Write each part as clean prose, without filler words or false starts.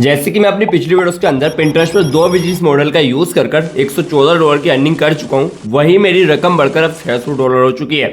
जैसे कि मैं अपनी पिछली वीडियोस के अंदर Pinterest पर 2 बिजनेस मॉडल का यूज कर $114 की अर्निंग कर चुका हूँ, वही मेरी रकम बढ़कर अब $600 हो चुकी है।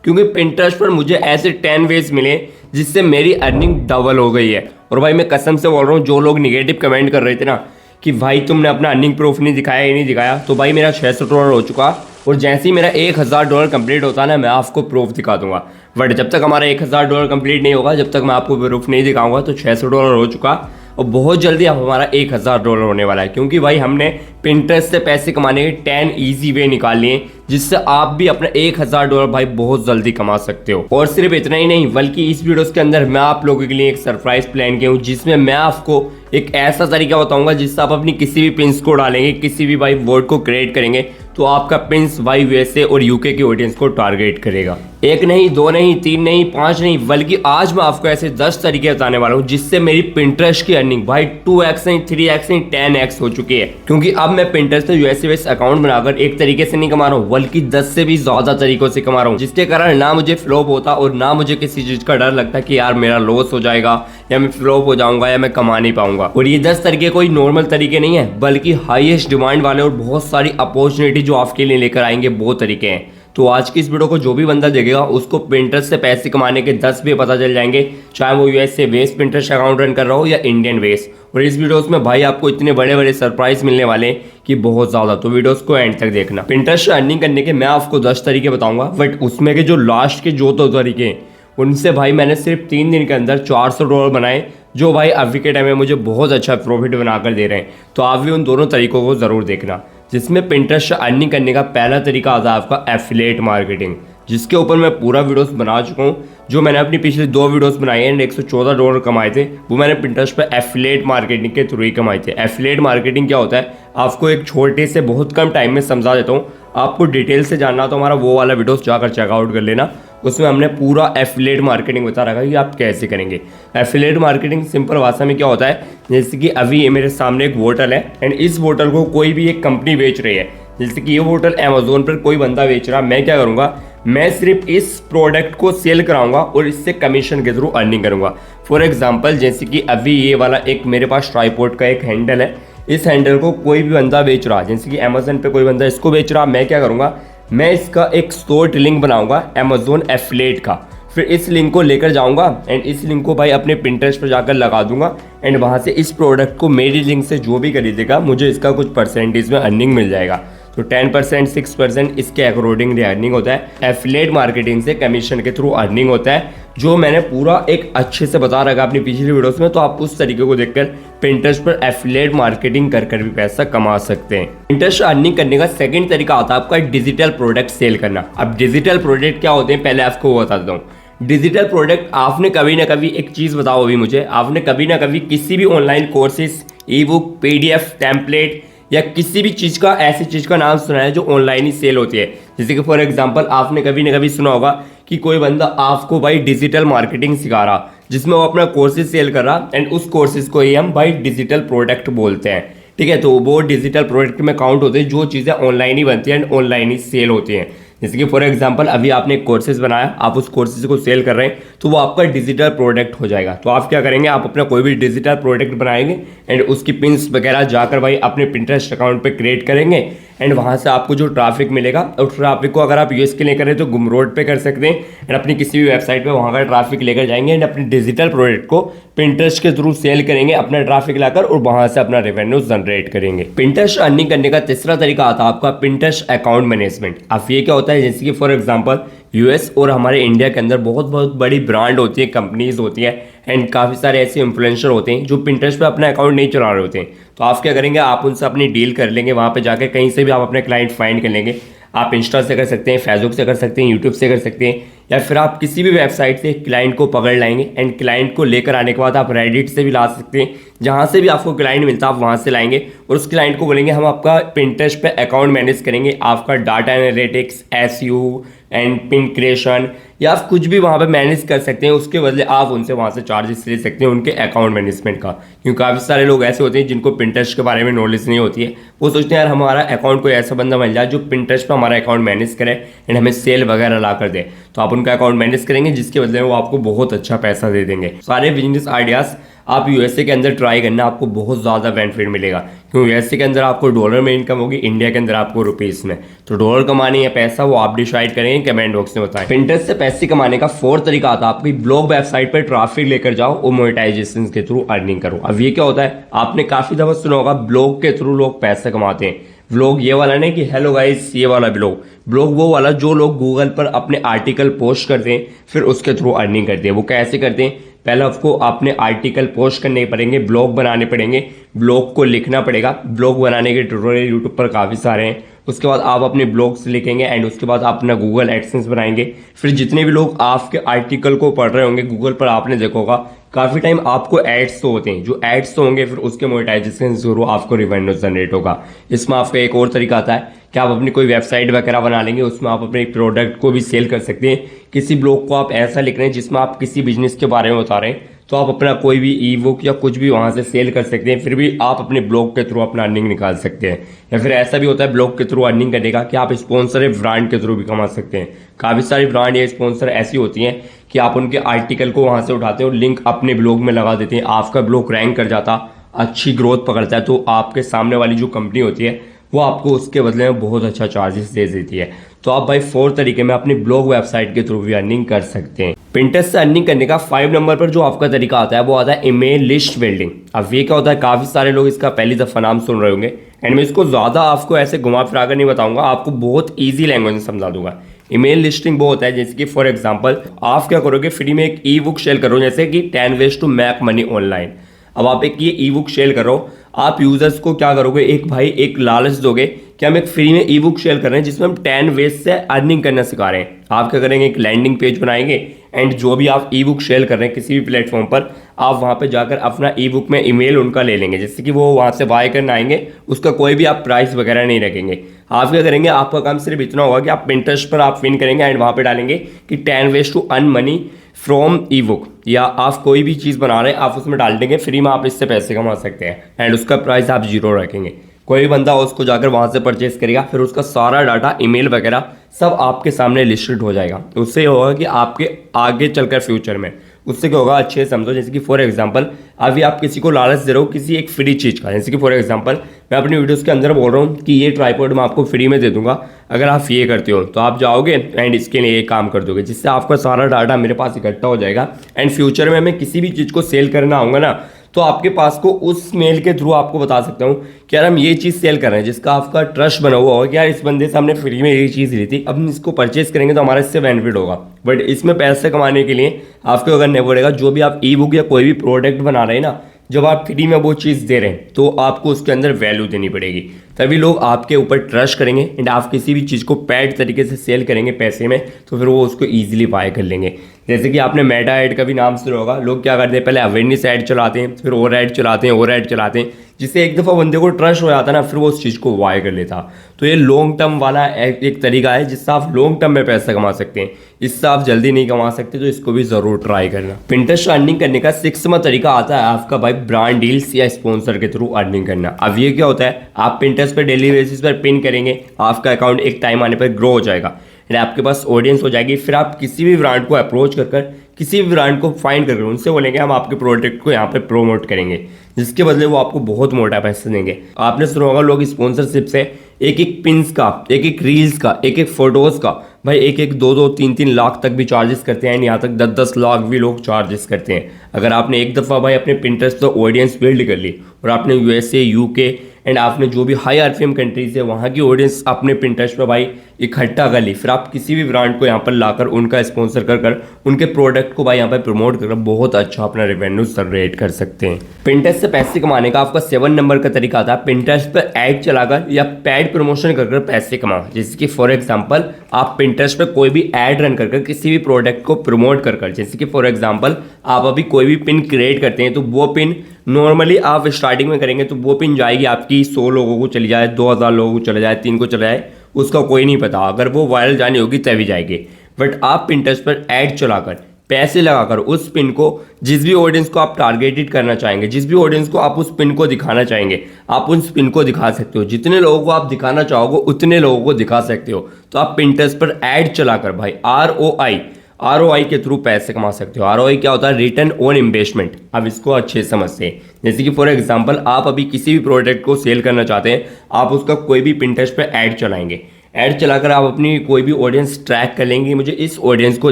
क्योंकि Pinterest पर मुझे ऐसे 10 वेज मिले जिससे मेरी अर्निंग डबल हो गई है। और भाई मैं कसम से बोल रहा हूँ, जो लोग निगेटिव कमेंट कर रहे थे ना कि भाई तुमने अपना अर्निंग प्रूफ नहीं दिखाया, ये नहीं दिखाया, तो भाई मेरा $600 हो चुका। और जैसे ही मेरा $1000 कंप्लीट होता है ना, मैं आपको प्रूफ दिखा दूंगा। बट जब तक हमारा $1000 कंप्लीट नहीं होगा, जब तक मैं आपको प्रूफ नहीं दिखाऊंगा, तो $600 हो चुका। और बहुत जल्दी अब हमारा $1000 होने वाला है, क्योंकि भाई हमने Pinterest से पैसे कमाने के 10 ईजी वे निकाल लिए, जिससे आप भी अपना $1000 भाई बहुत जल्दी कमा सकते हो। और सिर्फ इतना ही नहीं, बल्कि इस वीडियो के अंदर मैं आप लोगों के लिए एक सरप्राइज प्लान किया हूँ, जिसमें मैं आपको एक ऐसा तरीका बताऊंगा जिससे आप अपनी किसी भी पिंस को डालेंगे, किसी भी भाई वर्ड को क्रिएट करेंगे, तो आपका पिंस भाई यूएसए और यूके की ऑडियंस को टारगेट करेगा। एक नहीं, दो नहीं, तीन नहीं, 5 नहीं, बल्कि आज मैं आपको ऐसे 10 तरीके बताने वाला हूँ जिससे मेरी Pinterest की अर्निंग भाई 2x नहीं, 3x नहीं, 10x हो चुकी है। क्योंकि अब मैं Pinterest से यूएसए बेस्ड अकाउंट बनाकर एक तरीके से नहीं कमा रहा हूँ, बल्कि 10 से भी ज्यादा तरीकों से कमा रहा हूँ, जिसके कारण ना मुझे फ्लॉप होता और ना मुझे किसी चीज का डर लगता कि यार मेरा लॉस हो जाएगा या मैं फ्लॉप हो जाऊंगा या मैं कमा नहीं पाऊंगा। और ये 10 तरीके कोई नॉर्मल तरीके नहीं है, बल्कि हाईएस्ट डिमांड वाले और बहुत सारी अपॉर्चुनिटी जो आपके लिए लेकर आएंगे वो तरीके हैं। तो आज की इस वीडियो को जो भी बंदा देखेगा उसको Pinterest से पैसे कमाने के 10 भी पता चल जाएंगे, चाहे वो यूएस से बेस्ड Pinterest अकाउंट रन कर रहा हो या इंडियन बेस्ड। और इस वीडियोस में भाई आपको इतने बड़े बड़े सरप्राइज मिलने वाले हैं कि बहुत ज्यादा, तो वीडियोस को एंड तक देखना। Pinterest से अर्निंग करने के मैं आपको 10 तरीके बताऊंगा, बट उसमें के जो लास्ट के जो 2 तरीके हैं उनसे भाई मैंने सिर्फ 3 दिन के अंदर $400 बनाए, जो भाई अभी के टाइम में मुझे बहुत अच्छा प्रॉफिट बनाकर दे रहे हैं। तो आप भी उन दोनों तरीकों को जरूर देखना। जिसमें Pinterest से अर्निंग करने का पहला तरीका आता है आपका एफिलिएट मार्केटिंग, जिसके ऊपर मैं पूरा वीडियोस बना चुका हूँ। जो मैंने अपनी पिछली 2 वीडियोस बनाई हैं, $114 कमाए थे, वो मैंने Pinterest पे एफिलिएट मार्केटिंग के थ्रू ही कमाए थे। एफिलिएट मार्केटिंग क्या होता है, आपको एक छोटे से बहुत कम टाइम में समझा देता हूँ। आपको डिटेल से जानना तो हमारा वो वाला वीडियोस जाकर चेकआउट कर लेना, उसमें हमने पूरा एफिलिएट मार्केटिंग बता रखा है कि आप कैसे करेंगे। एफिलिएट मार्केटिंग सिंपल भाषा में क्या होता है, जैसे कि अभी ये मेरे सामने एक बोतल है एंड इस बोतल को कोई भी एक कंपनी बेच रही है। जैसे कि ये बोतल अमेजोन पर कोई बंदा बेच रहा है, मैं क्या करूँगा, मैं सिर्फ इस प्रोडक्ट को सेल कराऊंगा और इससे कमीशन के थ्रू अर्निंग करूंगा। फॉर एग्जाम्पल, जैसे कि अभी ये वाला एक मेरे पास ट्राइपॉड का एक हैंडल है, इस हैंडल को कोई भी बंदा बेच रहा है, जैसे कि अमेजोन पे कोई बंदा इसको बेच रहा, मैं क्या करूँगा, मैं इसका एक स्टोर लिंक बनाऊंगा अमेजोन एफिलिएट का। फिर इस लिंक को लेकर जाऊंगा एंड इस लिंक को भाई अपने Pinterest पर जाकर लगा दूंगा एंड वहां से इस प्रोडक्ट को मेरी लिंक से जो भी खरीदेगा मुझे इसका कुछ परसेंटेज में अर्निंग मिल जाएगा। तो 10%, 6% इसके अकॉर्डिंगली अर्निंग होता है। एफिलिएट मार्केटिंग से कमीशन के थ्रू अर्निंग होता है, जो मैंने पूरा एक अच्छे से बता रखा अपनी पिछली वीडियोस में। तो आप उस तरीके को देखकर Pinterest पर एफिलिएट मार्केटिंग कर भी पैसा कमा सकते हैं। Pinterest अर्निंग करने का सेकंड तरीका आता है आपका डिजिटल प्रोडक्ट सेल करना। अब डिजिटल प्रोडक्ट क्या होते हैं, पहले आपको वो बता देता हूँ। डिजिटल प्रोडक्ट, आपने कभी ना कभी एक चीज़ बताओ अभी मुझे, आपने कभी ना कभी किसी भी ऑनलाइन कोर्सेज, ई बुक, PDF, टेम्पलेट या किसी भी चीज़ का, ऐसी चीज़ का नाम सुना है जो ऑनलाइन ही सेल होती है। जैसे कि फॉर एग्जांपल, आपने कभी ना कभी सुना होगा कि कोई बंदा आपको भाई डिजिटल मार्केटिंग सिखा रहा, जिसमें वो अपना कोर्सेज सेल कर रहा एंड उस कोर्सेज को ही हम भाई डिजिटल प्रोडक्ट बोलते हैं। ठीक है, तो वो डिजिटल प्रोडक्ट में काउंट होते हैं जो चीज़ें ऑनलाइन ही बनती हैं एंड ऑनलाइन ही सेल होती हैं। जैसे कि फॉर एग्जांपल, अभी आपने एक कोर्सेज बनाया, आप उस कोर्सेज को सेल कर रहे हैं, तो वो आपका डिजिटल प्रोडक्ट हो जाएगा। तो आप क्या करेंगे, आप अपना कोई भी डिजिटल प्रोडक्ट बनाएंगे एंड उसकी पिंस वगैरह जाकर भाई अपने Pinterest अकाउंट पे क्रिएट करेंगे एंड वहाँ से आपको जो ट्रैफिक मिलेगा, और ट्रैफिक को अगर आप यूएस के लिए करें तो गुमरोड पे कर सकते हैं एंड अपनी किसी भी वेबसाइट पे वहाँ का ट्रैफिक लेकर जाएंगे एंड अपने डिजिटल प्रोडक्ट को Pinterest के थ्रू सेल करेंगे, अपना ट्रैफिक लाकर, और वहाँ से अपना रेवेन्यू जनरेट करेंगे। Pinterest अर्निंग करने का तीसरा तरीका आता है आपका Pinterest अकाउंट मैनेजमेंट। अब ये क्या होता है, जैसे कि फॉर एग्जाम्पल यूएस और हमारे इंडिया के अंदर बहुत बड़ी ब्रांड होती है, कंपनीज होती है एंड काफ़ी सारे ऐसे इन्फ्लुएंसर होते हैं जो Pinterest पे अपना अकाउंट नहीं चला रहे होते हैं। तो आप क्या करेंगे, आप उनसे अपनी डील कर लेंगे, वहाँ पे जाकर कहीं से भी आप अपने क्लाइंट फाइंड कर लेंगे। आप इंस्टा से कर सकते हैं, फेसबुक से कर सकते हैं, यूट्यूब से कर सकते हैं, या फिर आप किसी भी वेबसाइट से क्लाइंट को पकड़ लाएंगे एंड क्लाइंट को लेकर आने के बाद आप रेडिट से भी ला सकते हैं। जहाँ से भी आपको क्लाइंट मिलता है आप वहाँ से लाएंगे और उस क्लाइंट को बोलेंगे हम आपका Pinterest पे अकाउंट मैनेज करेंगे, आपका data analytics, SEO and pin creation, या आप कुछ भी वहाँ पे मैनेज कर सकते हैं। उसके बदले आप उनसे वहाँ से चार्जेस ले सकते हैं उनके अकाउंट मैनेजमेंट का। क्योंकि काफ़ी सारे लोग ऐसे होते हैं जिनको Pinterest के बारे में नॉलेज नहीं होती है, वो सोचते हैं यार हमारा अकाउंट कोई ऐसा बंदा मिल जाए जो Pinterest पर हमारा अकाउंट मैनेज करे एंड हमें सेल वगैरह ला कर दे। तो आप उनका अकाउंट मैनेज करेंगे, जिसके बदले में वो आपको बहुत अच्छा पैसा दे देंगे। सारे बिजनेस आइडियाज़ आप यूएसए के अंदर ट्राई करना, आपको बहुत ज़्यादा बेनिफिट मिलेगा। क्योंकि यूएसए के अंदर आपको डॉलर में इनकम होगी, इंडिया के अंदर आपको रुपीस में। तो डॉलर कमाने या पैसा वो आप डिसाइड करेंगे, कमेंट बॉक्स में बताएं। पिंटरेस्ट से पैसे कमाने का फोर्थ तरीका आता है, आपकी ब्लॉग वेबसाइट पर ट्रैफिक लेकर जाओ और मोनेटाइजेशन के थ्रू अर्निंग करो। अब ये क्या होता है, आपने काफी दफा सुना होगा ब्लॉग के थ्रू लोग पैसे कमाते हैं। व्लॉग ये वाला नहीं कि हेलो गाइस ये वाला ब्लॉग वो वाला जो लोग गूगल पर अपने आर्टिकल पोस्ट करते हैं फिर उसके थ्रू अर्निंग करते हैं। वो कैसे करते हैं, पहले आपको अपने आर्टिकल पोस्ट करने पड़ेंगे, ब्लॉग बनाने पड़ेंगे, ब्लॉग को लिखना पड़ेगा। ब्लॉग बनाने के ट्यूटोरियल यूट्यूब पर काफ़ी सारे हैं। उसके बाद आप अपने ब्लॉग्स लिखेंगे एंड उसके बाद आप अपना गूगल एडसेंस बनाएंगे। फिर जितने भी लोग आपके आर्टिकल को पढ़ रहे होंगे गूगल पर, आपने देखा होगा काफ़ी टाइम आपको एड्स तो होते हैं, जो एड्स तो होंगे फिर उसके मोनेटाइजेशन जरूर आपको रेवेन्यू जनरेट होगा। इसमें आपका एक और तरीका आता है कि आप अपनी कोई वेबसाइट वगैरह बना लेंगे, उसमें आप अपने प्रोडक्ट को भी सेल कर सकते हैं। किसी ब्लॉग को आप ऐसा लिख रहे हैं जिसमें आप किसी बिजनेस के बारे में बता रहे हैं, तो आप अपना कोई भी ई बुक या कुछ भी वहाँ से सेल कर सकते हैं। फिर भी आप अपने ब्लॉग के थ्रू अपना अर्निंग निकाल सकते हैं। या फिर ऐसा भी होता है ब्लॉग के थ्रू अर्निंग करने का कि आप स्पॉन्सर ब्रांड के थ्रू भी कमा सकते हैं। काफ़ी सारी ब्रांड या स्पॉन्सर ऐसी होती हैं कि आप उनके आर्टिकल को वहाँ से उठाते हो, लिंक अपने ब्लॉग में लगा देते हैं, आपका ब्लॉग रैंक कर जाता, अच्छी ग्रोथ पकड़ता है, तो आपके सामने वाली जो कंपनी होती है वो आपको उसके बदले में बहुत अच्छा चार्जेस दे देती है। तो आप भाई 4 तरीके में अपनी ब्लॉग वेबसाइट के थ्रू भी अर्निंग कर सकते हैं। पिंटरेस्ट से अर्निंग करने का 5 नंबर पर जो आपका तरीका आता है वो आता है ईमेल लिस्ट बिल्डिंग। अब ये क्या होता है, काफ़ी सारे लोग इसका पहली दफ़ा नाम सुन रहे होंगे एंड मैं इसको ज़्यादा आपको ऐसे घुमा फिरा कर नहीं बताऊंगा, आपको बहुत ईजी लैंग्वेज में समझा दूंगा। ईमेल लिस्टिंग वो होता है जैसे कि फॉर एग्जांपल आप क्या करोगे, फ्री में एक ई बुक सेल करो जैसे कि 10 ways to make money online. अब आप एक ये ई बुक सेल करो, आप यूजर्स को क्या करोगे, एक लालच दोगे कि हम एक फ्री में ई बुक सेल कर रहे हैं जिसमें हम 10 वेज से अर्निंग करना सिखा रहे हैं। आप क्या करेंगे, एक लैंडिंग पेज बनाएंगे एंड जो भी आप ई बुक सेल कर रहे हैं किसी भी प्लेटफॉर्म पर, आप वहां पे जाकर अपना ई बुक में ईमेल उनका ले लेंगे, जैसे कि वो वहां से बाय करना आएंगे, उसका कोई भी आप प्राइस वगैरह नहीं रखेंगे। आप क्या करेंगे, आपका काम सिर्फ इतना होगा कि आप पिंटरेस्ट पर आप विन करेंगे एंड वहां पे डालेंगे कि 10 ways to earn money from ebook, या आप कोई भी चीज़ बना रहे हैं आप उसमें डाल देंगे फ्री में आप इससे पैसे कमा सकते हैं एंड उसका प्राइस आप 0 रखेंगे। कोई भी बंदा उसको जाकर वहां से परचेस करेगा, फिर उसका सारा डाटा ईमेल वगैरह सब आपके सामने लिस्टेड हो जाएगा। उससे ये होगा कि आपके आगे चलकर फ्यूचर में उससे क्या होगा, अच्छे से समझो। जैसे कि फॉर एग्जांपल अभी आप किसी को लालच दे रहे हो किसी एक फ्री चीज़ का, जैसे कि फॉर एग्जांपल मैं अपनी वीडियोस के अंदर बोल रहा हूँ कि ये ट्राइपॉड मैं आपको फ्री में दे दूंगा, अगर आप ये करते हो तो आप जाओगे एंड इसके लिए ये काम कर दोगे, जिससे आपका सारा डाटा मेरे पास इकट्ठा हो जाएगा एंड फ्यूचर में मैं किसी भी चीज़ को सेल करना आऊँगा ना, तो आपके पास को उस मेल के थ्रू आपको बता सकता हूँ कि यार हम ये चीज़ सेल कर रहे हैं, जिसका आपका ट्रस्ट बना हुआ होगा कि यार इस बंदे से हमने फ्री में ये चीज़ ली थी, अब हम इसको परचेस करेंगे तो हमारा इससे बेनिफिट होगा। बट इसमें पैसे कमाने के लिए आपको अगर नहीं पड़ेगा, जो भी आप ई बुक या कोई भी प्रोडक्ट बना रहे हैं ना, जब आप फ्री में वो चीज़ दे रहे हैं तो आपको उसके अंदर वैल्यू देनी पड़ेगी, तभी लोग आपके ऊपर ट्रस्ट करेंगे एंड आप किसी भी चीज़ को पैड तरीके से सेल करेंगे पैसे में तो फिर वो उसको ईजिली बाय कर लेंगे। जैसे कि आपने मेटा ऐड का भी नाम सुना होगा, लोग क्या करते हैं पहले अवेयरनेस ऐड चलाते हैं, फिर और ऐड चलाते हैं और ऐड चलाते हैं, जिससे एक दफ़ा बंदे को ट्रस्ट हो जाता है ना, फिर वो उस चीज़ को बाय कर लेता। तो ये लॉन्ग टर्म वाला एक तरीका है जिससे आप लॉन्ग टर्म में पैसा कमा सकते हैं। इससे आप जल्दी नहीं कमा सकते तो इसको भी ज़रूर ट्राई करना। पिंटरेस्ट अर्निंग करने का 6वां तरीका आता है आपका भाई ब्रांड डील्स या स्पॉन्सर के थ्रू अर्निंग करना। अब ये क्या होता है, आप पिंटरेस्ट पर डेली बेसिस पर पिन करेंगे, आपका अकाउंट एक टाइम आने पर ग्रो हो जाएगा एंड आपके पास ऑडियंस हो जाएगी। फिर आप किसी भी ब्रांड को अप्रोच कर किसी भी ब्रांड को फाइंड कर उनसे बोलेंगे हम आपके प्रोडक्ट को यहाँ पे प्रमोट करेंगे, जिसके बदले वो आपको बहुत मोटा पैसा देंगे। आपने सुना होगा लोग स्पॉन्सरशिप से एक पिन्स का, एक रील्स का, एक फोटोज़ का भाई 2-2, 3-3 लाख तक भी चार्जेस करते हैं, यहाँ तक 10-10 लाख भी लोग चार्जेस करते हैं। अगर आपने एक दफ़ा भाई अपने पिंटरेस्ट तो ऑडियंस बिल्ड कर ली और आपने यूएसए, यूके एंड आपने जो भी हाई आरपीएम कंट्रीज है वहाँ की ऑडियंस अपने पिंटरेस्ट पर भाई इकट्ठा कर ली, फिर आप किसी भी ब्रांड को यहाँ पर लाकर उनका स्पॉन्सर कर उनके प्रोडक्ट को भाई यहाँ पर प्रमोट कर बहुत अच्छा अपना रेवेन्यू जनरेट कर सकते हैं। पिंटरेस्ट से पैसे कमाने का आपका 7 नंबर का तरीका था पिंटरेस्ट पर ऐड चलाकर या पैड प्रमोशन कर पैसे कमा। जैसे कि फॉर एग्जाम्पल आप पिंटरेस्ट पर कोई भी ऐड रन कर किसी भी प्रोडक्ट को प्रमोट कर, जैसे कि फॉर एग्जाम्पल आप अभी कोई भी पिन क्रिएट करते हैं तो वो पिन नॉर्मली आप स्टार्टिंग में करेंगे तो वो पिन जाएगी आपकी 100 लोगों को चली जाए, 2000 लोगों को चले जाए, 3 को चले जाए, उसका कोई नहीं पता। अगर वो वायरल जानी होगी तभी जाएगी। बट आप पिंटरेस्ट पर ऐड चलाकर पैसे लगाकर उस पिन को, जिस भी ऑडियंस को आप टारगेटेड करना चाहेंगे, जिस भी ऑडियंस को आप उस पिन को दिखाना चाहेंगे, आप उस पिन को दिखा सकते हो। जितने लोगों को आप दिखाना चाहोगे उतने लोगों को दिखा सकते हो। तो आप पिंटरेस्ट पर ऐड चलाकर भाई ROI के थ्रू पैसे कमा सकते हो। ROI क्या होता है? Return on investment. अब इसको अच्छे से समझते हैं। जैसे कि फॉर एग्जांपल आप अभी किसी भी प्रोडक्ट को सेल करना चाहते हैं, आप उसका कोई भी पिंटरेस्ट पे ऐड चलाएंगे। ऐड चलाकर आप अपनी कोई भी ऑडियंस ट्रैक कर लेंगे, मुझे इस ऑडियंस को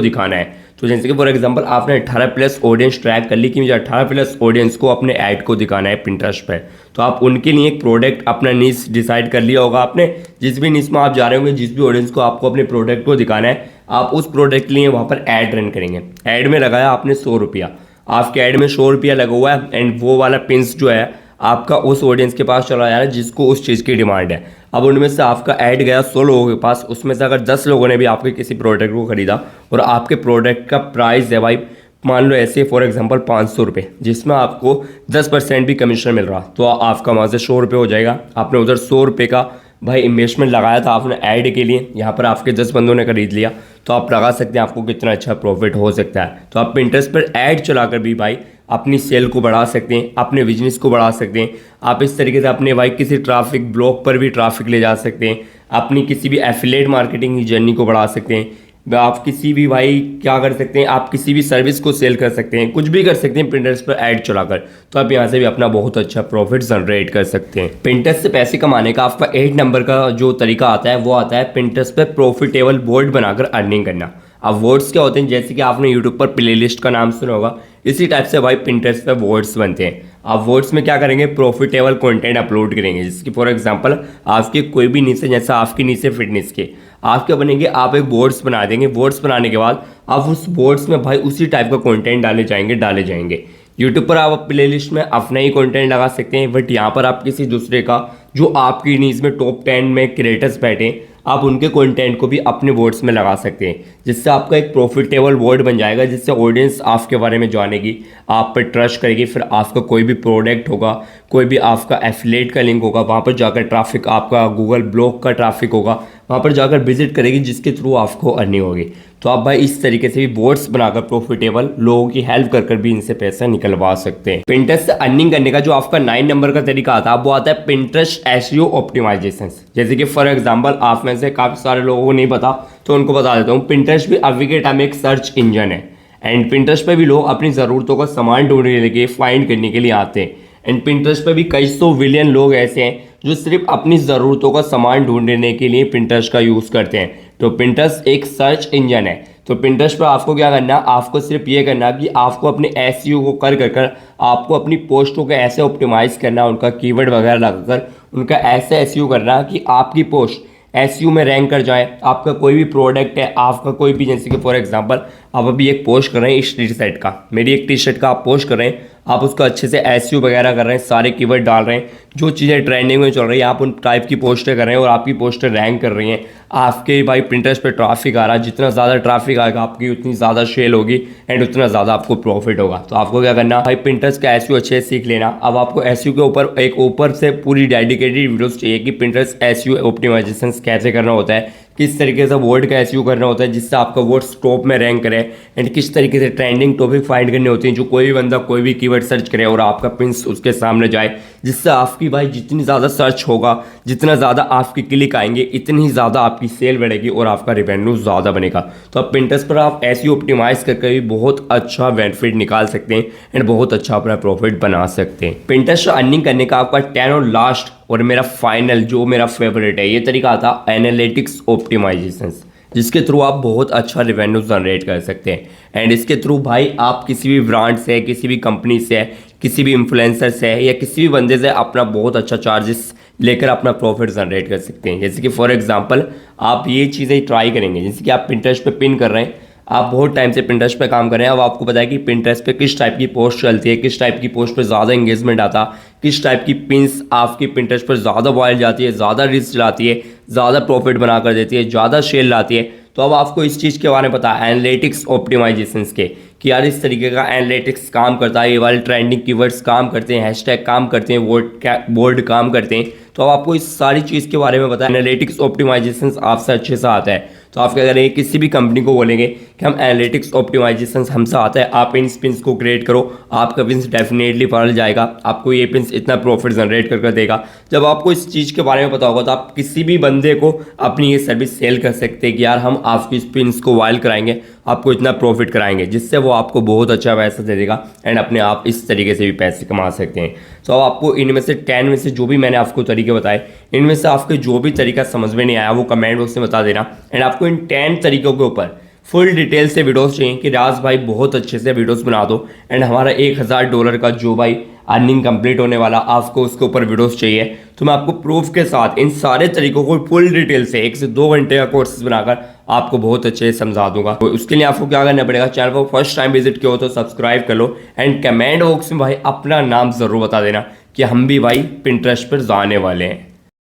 दिखाना है। तो जैसे कि फॉर एग्जांपल आपने 18+ ऑडियंस ट्रैक कर ली कि मुझे 18+ ऑडियंस को अपने ऐड को दिखाना है पिंटरेस्ट पे। तो आप उनके लिए एक प्रोडक्ट अपना नीश डिसाइड कर लिया होगा आपने। जिस भी नीश में आप जा रहे होंगे, जिस भी ऑडियंस को आपको अपने प्रोडक्ट को दिखाना है, आप उस प्रोडक्ट के लिए वहाँ पर ऐड रन करेंगे। ऐड में लगाया आपने 100 रुपया, आपके ऐड में 100 रुपया लगा हुआ है एंड वो वाला पिंस जो है आपका उस ऑडियंस के पास चला जा रहा है जिसको उस चीज़ की डिमांड है। अब उनमें से आपका ऐड गया 100 लोगों के पास, उसमें से अगर 10 लोगों ने भी आपके किसी प्रोडक्ट को खरीदा और आपके प्रोडक्ट का प्राइस है भाई मान लो ऐसे फॉर एग्जांपल 500 रुपये, जिसमें आपको 10% भी कमीशन मिल रहा, तो आपका वहाँ से 100 रुपये हो जाएगा। आपने उधर 100 रुपये का भाई इन्वेस्टमेंट लगाया था आपने ऐड के लिए, यहाँ पर आपके 10 बंदों ने खरीद लिया, तो आप लगा सकते हैं आपको कितना अच्छा प्रॉफिट हो सकता है। तो आप पिंटरेस्ट पर ऐड चलाकर भी भाई अपनी सेल को बढ़ा सकते हैं, अपने बिजनेस को बढ़ा सकते हैं। आप इस तरीके से अपने भाई किसी ट्रैफिक ब्लॉग पर भी ट्रैफिक ले जा सकते हैं, अपनी किसी भी एफिलिएट मार्केटिंग की जर्नी को बढ़ा सकते हैं। आप किसी भी भाई क्या कर सकते हैं, आप किसी भी सर्विस को सेल कर सकते हैं, कुछ भी कर सकते हैं पिंटरेस्ट पर ऐड चलाकर। तो आप यहाँ से भी अपना बहुत अच्छा प्रॉफिट जनरेट कर सकते हैं। पिंटरेस्ट से पैसे कमाने का आपका 8 नंबर का जो तरीका आता है वो आता है पिंटरेस्ट पर प्रॉफिटेबल बोर्ड बनाकर अर्निंग करना। अब वर्ड्स क्या होते हैं? जैसे कि आपने यूट्यूब पर प्लेलिस्ट का नाम सुना होगा, इसी टाइप से भाई पिंटरेस्ट पे वर्ड्स बनते हैं। आप वर्ड्स में क्या करेंगे? प्रॉफिटेबल कंटेंट अपलोड करेंगे। जिसकी फॉर एग्जांपल आपके कोई भी नीचे, जैसा आपकी नीचे फिटनेस के, आप क्या बनेंगे? आप एक बोर्ड्स बना देंगे। बोर्ड्स बनाने के बाद आप उस बोर्ड्स में भाई उसी टाइप का कंटेंट डाले जाएंगे। यूट्यूब पर आप प्लेलिस्ट में अपना ही कंटेंट लगा सकते हैं, बट यहाँ पर आप किसी दूसरे का जो आपकी नीज में टॉप 10 में क्रिएटर्स बैठे, आप उनके कंटेंट को भी अपने वर्ड्स में लगा सकते हैं, जिससे आपका एक प्रॉफिटेबल वर्ड बन जाएगा, जिससे ऑडियंस आपके बारे में जानेगी, आप पर ट्रस्ट करेगी। फिर आपका कोई भी प्रोडक्ट होगा, कोई भी आपका एफिलिएट का लिंक होगा, वहाँ पर जाकर ट्रैफिक, आपका गूगल ब्लॉग का ट्रैफिक होगा, वहाँ पर जाकर विजिट करेगी, जिसके थ्रू आपको अर्निंग होगी। तो आप भाई इस तरीके से भी बोर्ड्स बनाकर प्रॉफिटेबल लोगों की हेल्प कर भी इनसे पैसा निकलवा सकते हैं। पिंटरेस्ट से अर्निंग करने का जो आपका 9 नंबर का तरीका आता है वो आता है पिंटरेस्ट एसईओ ऑप्टिमाइजेशन। जैसे कि फॉर एग्जांपल आप में से काफ़ी सारे लोगों को नहीं पता, तो उनको बता देता हूँ। पिंटरेस्ट भी अभी के टाइम एक सर्च इंजन है एंड पिंटरेस्ट पे भी लोग अपनी ज़रूरतों का सामान ढूंढने के लिए, फाइंड करने के लिए आते हैं। एंड पिंटरेस्ट पे भी कई 100 बिलियन लोग ऐसे हैं जो सिर्फ अपनी ज़रूरतों का सामान ढूंढने के लिए पिंटरेस्ट का यूज़ करते हैं। तो पिंटरेस्ट एक सर्च इंजन है। तो पिंटरेस्ट पर आपको क्या करना, आपको सिर्फ ये करना कि आपको अपने एसईओ को कर आपको अपनी पोस्टों को ऐसे ऑप्टिमाइज करना, उनका कीवर्ड वगैरह लगाकर उनका ऐसे एसईओ करना कि आपकी पोस्ट एसईओ में रैंक कर जाए। आपका कोई भी प्रोडक्ट है, आपका कोई भी, जैसे कि फॉर एग्जांपल आप अभी एक पोस्ट कर रहे हैं इस टी शर्ट का, मेरी एक टी शर्ट का आप पोस्ट कर रहे हैं, आप उसका अच्छे से एसईओ वगैरह कर रहे हैं, सारे कीवर्ड डाल रहे हैं, जो चीज़ें ट्रेंडिंग में चल रही है आप उन टाइप की पोस्टें कर रहे हैं और आपकी पोस्टें रैंक कर रही हैं। आपके भाई पिंटरेस्ट पे ट्रैफिक आ रहा है, जितना ज़्यादा ट्रैफिक आएगा आपकी उतनी ज़्यादा सेल होगी एंड उतना ज़्यादा आपको प्रॉफिट होगा। तो आपको क्या करना भाई, पिंटरेस्ट का एसईओ अच्छे से सीख लेना। अब आपको एसईओ के ऊपर एक ऊपर से पूरी डेडिकेटेड वीडियोस चाहिए कि पिंटरेस्ट एसईओ ऑप्टिमाइजेशन कैसे करना होता है, किस तरीके से वर्ड का एसईओ करना होता है जिससे आपका वर्ड टॉप में रैंक करे, एंड किस तरीके से ट्रेंडिंग टॉपिक फाइंड करने होते हैं जो कोई भी बंदा कोई भी कीवर्ड सर्च करे और आपका पिंस उसके सामने जाए, जिससे आपकी भाई जितनी ज़्यादा सर्च होगा, जितना ज़्यादा आपकी क्लिक आएंगे, इतनी ज़्यादा आपकी सेल बढ़ेगी और आपका रेवेन्यू ज़्यादा बनेगा। तो अब पिंटरेस्ट पर आप एसईओ ऑप्टिमाइज करके भी बहुत अच्छा बेनिफिट निकाल सकते हैं एंड बहुत अच्छा अपना प्रॉफिट बना सकते हैं। पिंटरेस्ट अर्निंग करने का आपका 10 और लास्ट और मेरा फाइनल जो मेरा फेवरेट है, ये तरीका आता है एनालिटिक्स ऑप्टिमाइजेशन, जिसके थ्रू आप बहुत अच्छा रेवेन्यू जनरेट कर सकते हैं। एंड इसके थ्रू भाई आप किसी भी ब्रांड से, किसी भी कंपनी से, किसी भी इन्फ्लुएंसर से या किसी भी बंदे से अपना बहुत अच्छा चार्जेस लेकर अपना प्रॉफिट जनरेट कर सकते हैं। जैसे कि फॉर एग्जांपल आप ये चीज़ें ट्राई करेंगे, जैसे कि आप पिंटरेस्ट पे पिन कर रहे हैं, आप बहुत टाइम से पिंटरेस्ट पे काम कर रहे हैं, अब आपको पता है कि पिंटरेस्ट पे किस टाइप की पोस्ट चलती है, किस टाइप की पोस्ट पे ज़्यादा एंगेजमेंट आता, किस टाइप की पिंस आपकी पिंटरेस्ट पर ज़्यादा वायरल जाती है, ज़्यादा रीच लाती है, ज़्यादा प्रॉफिट बना कर देती है, ज़्यादा शेयर लाती है। तो अब आपको इस चीज़ के बारे में पता है एनालिटिक्स ऑप्टिमाइजेशन के, कि यार इस तरीके का एनालिटिक्स काम करता है, ये वाले ट्रेंडिंग कीवर्ड्स काम करते हैं, हैशटैग काम करते हैं, बोर्ड काम करते हैं। तो अब आपको इस सारी चीज़ के बारे में पता है, एनालिटिक्स ऑप्टिमाइजेशन आपसे अच्छे से आता है। तो आप क्या करेंगे, किसी भी कंपनी को बोलेंगे कि हम एनालिटिक्स ऑप्टिमाइजेशन हमसे आता है, आप इन पिन्स को क्रिएट करो, आपका पिन्स डेफिनेटली बढ़ जाएगा, आपको ये पिन्स इतना प्रॉफिट जनरेट करके देगा। जब आपको इस चीज़ के बारे में पता होगा तो आप किसी भी बंदे को अपनी ये सर्विस सेल कर सकते हैं कि यार हम आपकी इस पिन्स को वायल कराएंगे, आपको इतना प्रॉफिट कराएंगे, जिससे वो आपको बहुत अच्छा पैसा दे देगा एंड अपने आप इस तरीके से भी पैसे कमा सकते हैं। तो अब आपको इनमें से 10 में से जो भी मैंने आपको तरीके बताए, इनमें से आपके जो भी तरीका समझ में नहीं आया वो कमेंट बॉक्स में बता देना। एंड आपको इन 10 तरीकों के ऊपर फुल डिटेल से वीडियोस चाहिए कि राज भाई बहुत अच्छे से वीडियोस बना दो एंड हमारा $1000 का जो भाई अर्निंग कंप्लीट होने वाला, आपको उसके ऊपर वीडियोस चाहिए, तो मैं आपको प्रूफ के साथ इन सारे तरीकों को फुल डिटेल से 1 से 2 घंटे का कोर्सेज बनाकर आपको बहुत अच्छे से समझा दूंगा। तो उसके लिए आपको क्या करना पड़ेगा, चैनल को फर्स्ट टाइम विजिट किया हो तो सब्सक्राइब कर लो एंड कमेंट बॉक्स में भाई अपना नाम ज़रूर बता देना कि हम भी भाई पिंटरेस्ट पर जाने वाले हैं।